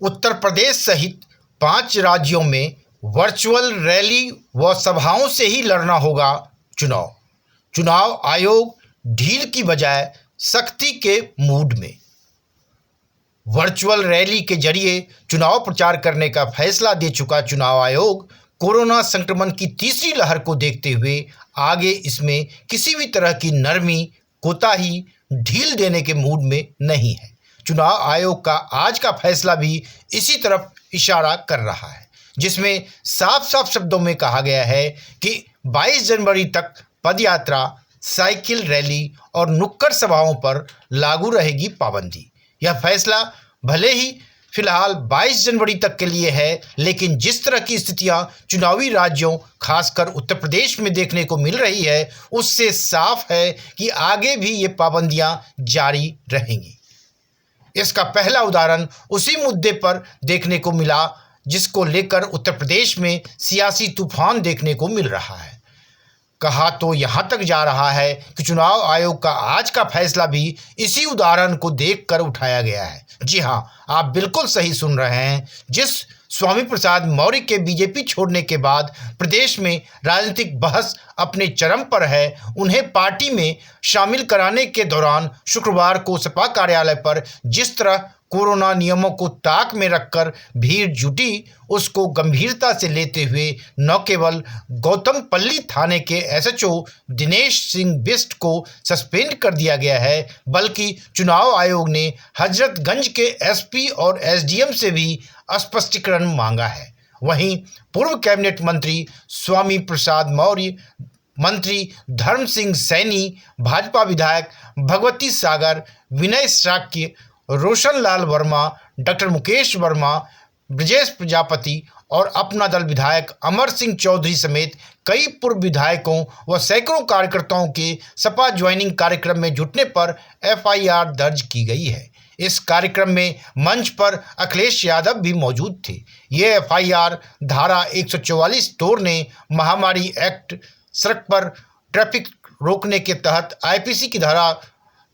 उत्तर प्रदेश सहित 5 राज्यों में वर्चुअल रैली व सभाओं से ही लड़ना होगा चुनाव। चुनाव आयोग ढील की बजाय सख्ती के मूड में। वर्चुअल रैली के जरिए चुनाव प्रचार करने का फैसला दे चुका चुनाव आयोग कोरोना संक्रमण की तीसरी लहर को देखते हुए आगे इसमें किसी भी तरह की नरमी, कोताही, ढील देने के मूड में नहीं है। चुनाव आयोग का आज का फैसला भी इसी तरफ इशारा कर रहा है, जिसमें साफ साफ शब्दों में कहा गया है कि 22 जनवरी तक पदयात्रा, साइकिल रैली और नुक्कड़ सभाओं पर लागू रहेगी पाबंदी। यह फैसला भले ही फिलहाल 22 जनवरी तक के लिए है, लेकिन जिस तरह की स्थितियां चुनावी राज्यों खासकर उत्तर प्रदेश में देखने को मिल रही है, उससे साफ है कि आगे भी ये पाबंदियां जारी रहेंगी। इसका पहला उदाहरण उसी मुद्दे पर देखने को मिला जिसको लेकर उत्तर प्रदेश में सियासी तूफान देखने को मिल रहा है। कहा तो यहाँ तक जा रहा है कि चुनाव आयोग का आज का फैसला भी इसी उदाहरण को देखकर उठाया गया है। जी हाँ, आप बिल्कुल सही सुन रहे हैं। जिस स्वामी प्रसाद मौर्य के बीजेपी छोड़ने के बाद प्रदेश में राजनीतिक बहस अपने चरम पर है, उन्हें पार्टी में शामिल कराने के दौरान शुक्रवार को सपा कार्यालय पर जिस तरह कोरोना नियमों को ताक में रखकर भीड़ जुटी, उसको गंभीरता से लेते हुए न केवल गौतमपल्ली थाने के एसएचओ दिनेश सिंह बिष्ट को सस्पेंड कर दिया गया है, बल्कि चुनाव आयोग ने हजरतगंज के एसपी और एसडीएम से भी स्पष्टीकरण मांगा है। वहीं पूर्व कैबिनेट मंत्री स्वामी प्रसाद मौर्य, मंत्री धर्म सिंह सैनी, भाजपा विधायक भगवती सागर, विनय शाक्य, रोशन लाल वर्मा, डॉक्टर मुकेश वर्मा, ब्रजेश प्रजापति और अपना दल विधायक अमर सिंह चौधरी समेत कई पूर्व विधायकों व सैकड़ों कार्यकर्ताओं के सपा ज्वाइनिंग कार्यक्रम में जुटने पर एफआईआर दर्ज की गई है। इस कार्यक्रम में मंच पर अखिलेश यादव भी मौजूद थे। ये एफआईआर धारा 144 तोड़ने, महामारी एक्ट, सड़क पर ट्रैफिक रोकने के तहत आईपीसी की धारा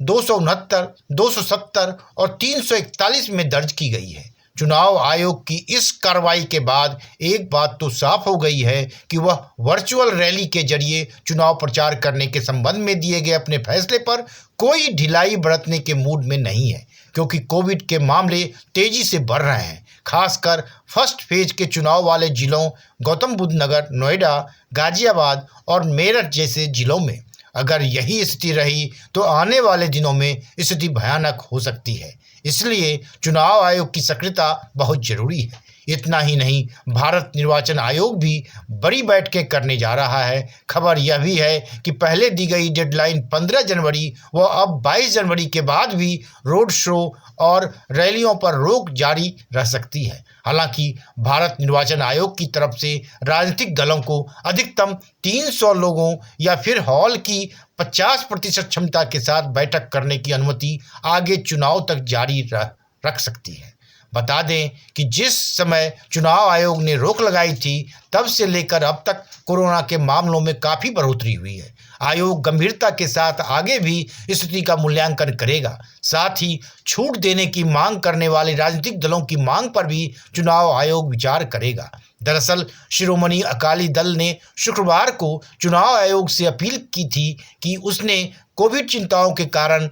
269, 270 और 341 में दर्ज की गई है। चुनाव आयोग की इस कार्रवाई के बाद एक बात तो साफ हो गई है कि वह वर्चुअल रैली के जरिए चुनाव प्रचार करने के संबंध में दिए गए अपने फैसले पर कोई ढिलाई बरतने के मूड में नहीं है, क्योंकि कोविड के मामले तेजी से बढ़ रहे हैं। खासकर फर्स्ट फेज के चुनाव वाले जिलों गौतम बुद्ध नगर, नोएडा, गाजियाबाद और मेरठ जैसे जिलों में अगर यही स्थिति रही तो आने वाले दिनों में स्थिति भयानक हो सकती है। इसलिए चुनाव आयोग की सक्रियता बहुत जरूरी है। इतना ही नहीं, भारत निर्वाचन आयोग भी बड़ी बैठकें करने जा रहा है। खबर यह भी है कि पहले दी गई डेडलाइन 15 जनवरी व अब 22 जनवरी के बाद भी रोड शो और रैलियों पर रोक जारी रह सकती है। हालांकि भारत निर्वाचन आयोग की तरफ से राजनीतिक दलों को अधिकतम 300 लोगों या फिर हॉल की 50% क्षमता के साथ बैठक करने की अनुमति आगे चुनाव तक जारी रख सकती है। बता दें कि जिस समय चुनाव आयोग ने रोक लगाई थी, तब से लेकर अब तक कोरोना के मामलों में काफ़ी बढ़ोतरी हुई है। आयोग गंभीरता के साथ आगे भी स्थिति का मूल्यांकन करेगा। साथ ही छूट देने की मांग करने वाले राजनीतिक दलों की मांग पर भी चुनाव आयोग विचार करेगा। दरअसल शिरोमणि अकाली दल ने शुक्रवार को चुनाव आयोग से अपील की थी कि उसने कोविड चिंताओं के कारण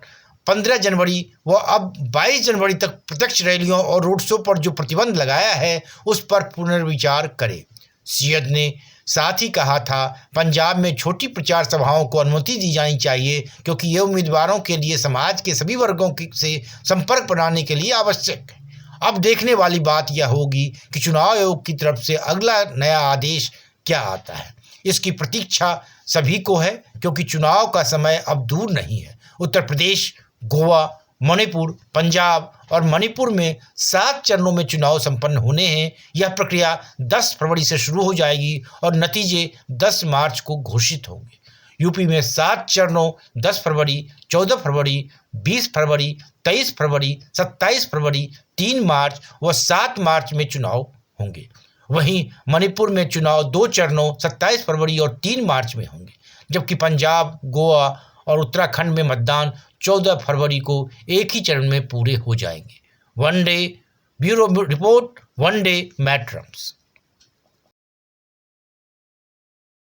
15 जनवरी व अब 22 जनवरी तक प्रत्यक्ष रैलियों और रोड शो पर जो प्रतिबंध लगाया है, उस पर पुनर्विचार करे। सीएद ने साथ ही कहा था, पंजाब में छोटी प्रचार सभाओं को अनुमति दी जानी चाहिए, क्योंकि ये उम्मीदवारों के लिए समाज के सभी वर्गों से संपर्क बनाने के लिए आवश्यक है। अब देखने वाली बात यह होगी कि चुनाव आयोग की तरफ से अगला नया आदेश क्या आता है। इसकी प्रतीक्षा सभी को है, क्योंकि चुनाव का समय अब दूर नहीं है। उत्तर प्रदेश, गोवा, मणिपुर, पंजाब और मणिपुर में 7 चरणों में चुनाव संपन्न होने हैं। यह प्रक्रिया 10 फरवरी से शुरू हो जाएगी और नतीजे 10 मार्च को घोषित होंगे। यूपी में 7 चरणों 10 फरवरी, 14 फरवरी, 20 फरवरी, 23 फरवरी, 27 फरवरी, 3 मार्च व 7 मार्च में चुनाव होंगे। वहीं मणिपुर में चुनाव 2 चरणों 27 फरवरी और 3 मार्च में होंगे, जबकि पंजाब, गोवा और उत्तराखंड में मतदान 14 फरवरी को एक ही चरण में पूरे हो जाएंगे। One day bureau report, one day मैट्रम्स।